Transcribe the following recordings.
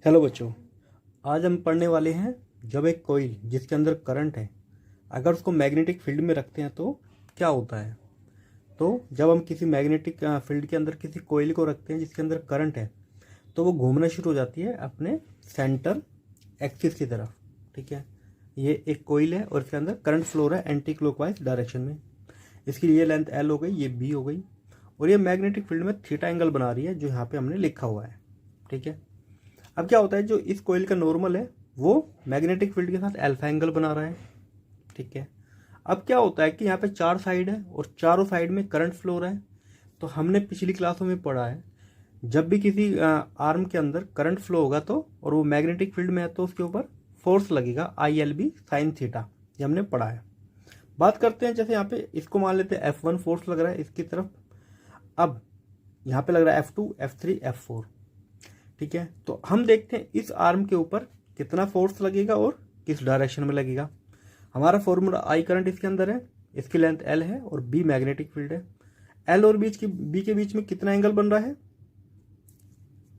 Hello बच्चों, आज हम पढ़ने वाले हैं जब एक कोइल जिसके अंदर करंट है अगर उसको मैग्नेटिक फील्ड में रखते हैं तो क्या होता है। तो जब हम किसी मैग्नेटिक फील्ड के अंदर किसी कोइल को रखते हैं जिसके अंदर करंट है तो वो घूमना शुरू हो जाती है अपने सेंटर एक्सिस की तरफ। ठीक है, ये एक कोइल है और इसके अंदर करंट फ्लो हो रहा है एंटी क्लॉकवाइज डायरेक्शन में। इसकी ये लेंथ एल हो गई, ये बी हो गई और ये मैग्नेटिक फील्ड में थीटा एंगल बना रही है जो यहाँ पे हमने लिखा हुआ है। ठीक है, अब क्या होता है, जो इस कोइल का नॉर्मल है वो मैग्नेटिक फील्ड के साथ अल्फा एंगल बना रहा है। ठीक है, अब क्या होता है कि यहाँ पे चार साइड है और चारों साइड में करंट फ्लो हो रहा है। तो हमने पिछली क्लासों में पढ़ा है जब भी किसी आर्म के अंदर करंट फ्लो होगा तो और वो मैग्नेटिक फील्ड में है तो उसके ऊपर फोर्स लगेगा ILB साइन थीटा, ये हमने पढ़ा है। बात करते हैं, जैसे यहाँ पे इसको मान लेते हैं F1 फोर्स लग रहा है इसकी तरफ, अब यहाँ पे लग रहा है F2 F3 F4। ठीक है, तो हम देखते हैं इस आर्म के ऊपर कितना फोर्स लगेगा और किस डायरेक्शन में लगेगा। हमारा फॉर्मूला I करंट इसके अंदर है, इसकी लेंथ L है और B मैग्नेटिक फील्ड है। L और B के बीच में कितना एंगल बन रहा है,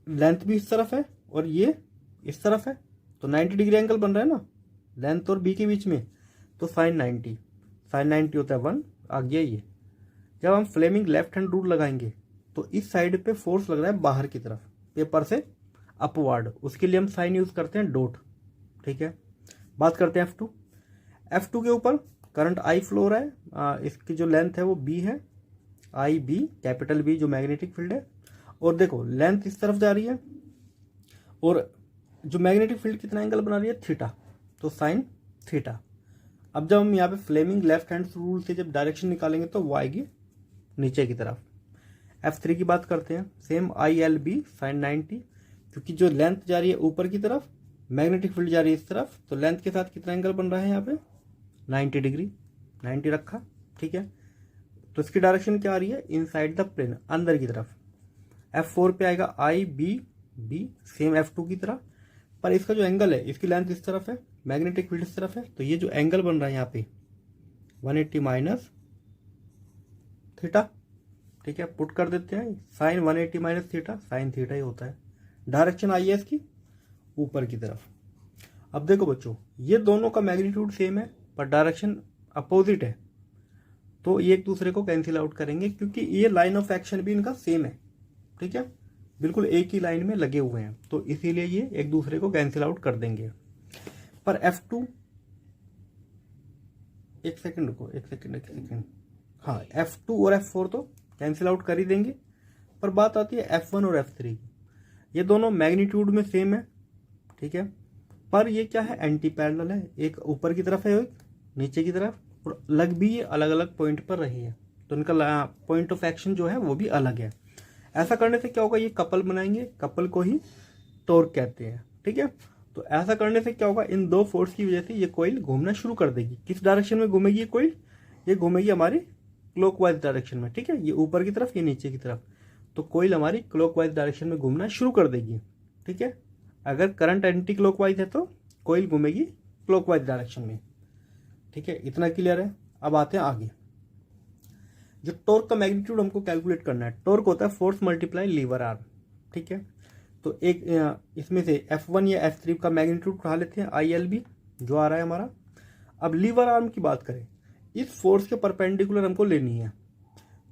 लेंथ भी इस तरफ है और ये इस तरफ है तो 90 डिग्री एंगल बन रहा है ना लेंथ और B के बीच में, तो साइन 90 होता है 1, आ गया ये। जब हम फ्लेमिंग लेफ्ट हैंड रूल लगाएंगे तो इस साइड पे फोर्स लग रहा है बाहर की तरफ पेपर से अपवर्ड, उसके लिए हम साइन यूज करते हैं डॉट। ठीक है, बात करते हैं F2 के ऊपर करंट I फ्लो हो रहा है, इसकी जो लेंथ है वो B है, IB कैपिटल B जो मैग्नेटिक फील्ड है। और देखो लेंथ इस तरफ जा रही है और जो मैग्नेटिक फील्ड कितना एंगल बना रही है थीटा, तो साइन थीटा। अब जब हम यहाँ पे फ्लेमिंग लेफ्ट हैंड रूल से जब डायरेक्शन निकालेंगे तो वो आएगी नीचे की तरफ। F3 की बात करते हैं, सेम ILB साइन 90, क्योंकि जो लेंथ जा रही है ऊपर की तरफ, मैग्नेटिक फील्ड जा रही है इस तरफ, तो लेंथ के साथ कितना एंगल बन रहा है यहाँ पे 90 डिग्री, 90 रखा। ठीक है, तो इसकी डायरेक्शन क्या आ रही है, इनसाइड द प्लेन, अंदर की तरफ। F4 पे आएगा IBB सेम F2 की तरह, पर इसका जो एंगल है, इसकी लेंथ इस तरफ है, मैग्नेटिक फील्ड इस तरफ है, तो ये जो एंगल बन रहा है यहाँ पे 180 माइनस थीटा। ठीक है, पुट कर देते हैं, sine 180 minus theta sine theta ही होता है। डायरेक्शन आई है इसकी ऊपर की तरफ। अब देखो बच्चों, ये दोनों का मैग्नीट्यूड सेम है पर डायरेक्शन अपोजिट है, तो ये एक दूसरे को कैंसिल आउट करेंगे क्योंकि ये लाइन ऑफ एक्शन भी इनका सेम है। ठीक है, बिल्कुल एक ही लाइन में लगे हुए हैं, तो इसीलिए ये एक दूसरे को कैंसिल आउट कर देंगे। पर F2, एक सेकंड रुको, एक सेकंड, हाँ F2 और F4 तो कैंसिल आउट कर ही देंगे, पर बात आती है F1 और F3 की। ये दोनों मैग्नीट्यूड में सेम है। ठीक है, पर ये क्या है, एंटी पैरेलल है, एक ऊपर की तरफ है एक नीचे की तरफ, और लग भी ये अलग अलग पॉइंट पर रही है, तो इनका पॉइंट ऑफ एक्शन जो है वो भी अलग है। ऐसा करने से क्या होगा, ये कपल बनाएंगे, कपल को ही टॉर्क कहते हैं। ठीक है, तो ऐसा करने से क्या होगा, इन दो फोर्स की वजह से ये कोइल घूमना शुरू कर देगी। किस डायरेक्शन में घूमेगी ये कोइल, ये घूमेगी हमारी क्लॉकवाइज डायरेक्शन में। ठीक है, ये ऊपर की तरफ, ये नीचे की तरफ, तो कोइल हमारी क्लॉकवाइज डायरेक्शन में घूमना शुरू कर देगी। ठीक है, अगर करंट एंटी क्लॉकवाइज है तो कोइल घूमेगी क्लॉकवाइज डायरेक्शन में। ठीक है, इतना क्लियर है। अब आते हैं आगे, जो टॉर्क का मैग्नीट्यूड हमको कैलकुलेट करना है। टॉर्क होता है फोर्स मल्टीप्लाई लीवर आर्म। ठीक है, तो एक इसमें से F1 या F3 का मैग्नीट्यूड उठा लेते हैं, ILB जो आ रहा है हमारा। अब लीवर आर्म की बात करें, इस फोर्स के परपेंडिकुलर हमको लेनी है,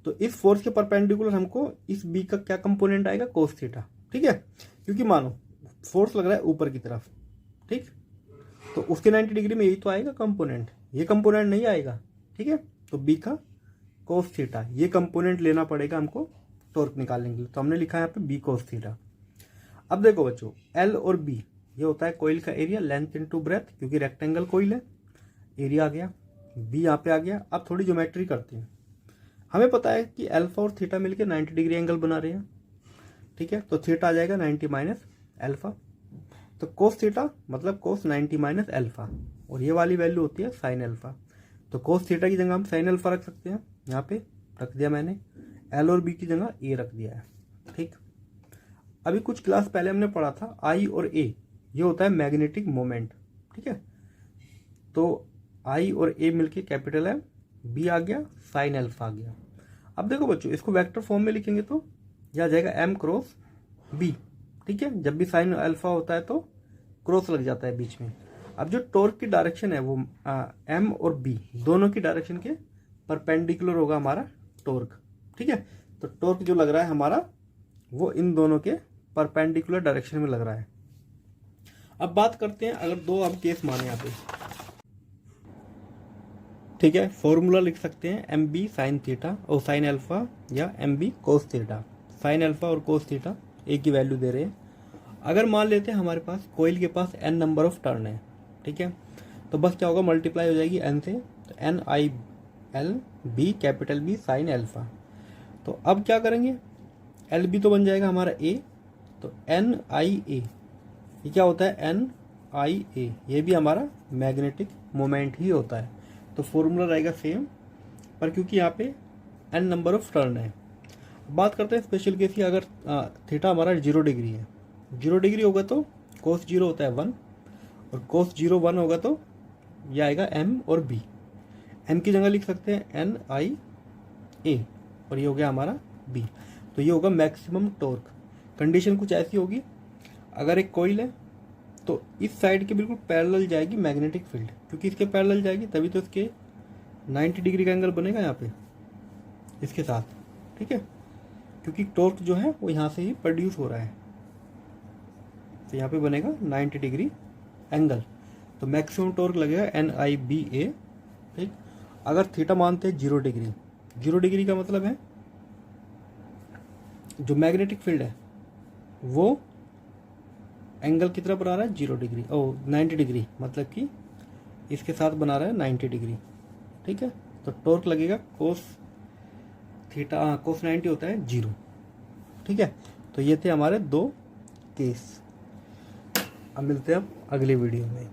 तो इस फोर्स के परपेंडिकुलर हमको इस B का क्या कंपोनेंट आएगा, कोस थीटा। ठीक है, क्योंकि मानो फोर्स लग रहा है ऊपर की तरफ, ठीक, तो उसके 90 डिग्री में यही तो आएगा कंपोनेंट, ये कंपोनेंट नहीं आएगा। ठीक है, तो B का कोस थीटा, ये कंपोनेंट लेना पड़ेगा हमको टॉर्क निकालने के लिए, तो हमने लिखा है यहाँ पे B कोस थीटा। अब देखो बच्चों, L और B ये होता है कोइल का एरिया, लेंथ इनटू ब्रेथ, क्योंकि रेक्टेंगल कोइल है, एरिया आ गया, B यहाँ पे आ गया। अब थोड़ी ज्योमेट्री करते हैं। हमें पता है कि अल्फा और थीटा मिलकर 90 डिग्री एंगल बना रहे हैं। ठीक है, तो थीटा आ जाएगा 90 माइनस अल्फा, तो कोस थीटा मतलब कोस 90 माइनस अल्फा, और ये वाली वैल्यू होती है साइन अल्फा। तो कोस थीटा की जगह हम साइन अल्फा रख सकते हैं, यहाँ पे रख दिया मैंने, L और B की जगह A रख दिया है। ठीक, अभी कुछ क्लास पहले हमने पढ़ा था I और A, ये होता है मैग्नेटिक मोमेंट। ठीक है, तो I और A मिलके कैपिटल है, B आ गया, साइन अल्फा आ गया। अब देखो बच्चों, इसको वेक्टर फॉर्म में लिखेंगे तो यह आ जाएगा M क्रॉस B। ठीक है, जब भी साइन अल्फा होता है तो क्रॉस लग जाता है बीच में। अब जो टॉर्क की डायरेक्शन है वो एम और बी दोनों की डायरेक्शन के परपेंडिकुलर होगा हमारा टॉर्क। ठीक है, तो टॉर्क जो लग रहा है हमारा वो इन दोनों के परपेंडिकुलर डायरेक्शन में लग रहा है। अब बात करते हैं अगर दो अब केस माने यहाँ पे, ठीक है, फॉर्मूला लिख सकते हैं एम बी साइन थीटा और साइन अल्फा या M B cos theta. Sine alpha और कोस थीटा एक की वैल्यू दे रहे हैं। अगर मान लेते हैं हमारे पास कोयल के पास n नंबर ऑफ टर्न है, ठीक है, तो बस क्या होगा, मल्टीप्लाई हो जाएगी n से, तो N I L B capital B sine alpha. तो अब क्या करेंगे, एल बी तो बन जाएगा हमारा ए, तो एन आई ए, ये क्या होता है एन आई ए, ये भी हमारा मैग्नेटिक मोमेंट ही होता है। तो फॉर्मूला रहेगा सेम, पर क्योंकि यहाँ पे n नंबर ऑफ टर्न है। बात करते हैं स्पेशल केस की, अगर थीटा हमारा 0 डिग्री है, 0 डिग्री होगा तो कोस 0 होता है 1, और कोस 0 1 होगा तो ये आएगा m और b। m की जगह लिख सकते हैं एन आई ए, और ये हो गया हमारा b। तो ये होगा मैक्सिमम टॉर्क। कंडीशन कुछ ऐसी होगी, अगर एक कॉइल है तो इस साइड के बिल्कुल पैरेलल जाएगी मैग्नेटिक फील्ड, क्योंकि इसके पैरेलल जाएगी तभी तो इसके 90 डिग्री का एंगल बनेगा यहाँ पे इसके साथ। ठीक है, क्योंकि टॉर्क जो है वो यहाँ से ही प्रोड्यूस हो रहा है, तो यहाँ पे बनेगा 90 डिग्री एंगल। तो मैक्सिमम टॉर्क लगेगा एन आई बी ए। ठीक, अगर थीटा मानते हैं 0 डिग्री, 0 डिग्री का मतलब है जो मैग्नेटिक फील्ड है वो एंगल कितना बना रहा है 0 डिग्री, ओ 90 डिग्री, मतलब कि इसके साथ बना रहा है 90 डिग्री। ठीक है, तो टॉर्क लगेगा कोस थीटा, कोस 90 होता है 0। ठीक है, तो ये थे हमारे दो केस। अब मिलते हैं अब अगले वीडियो में।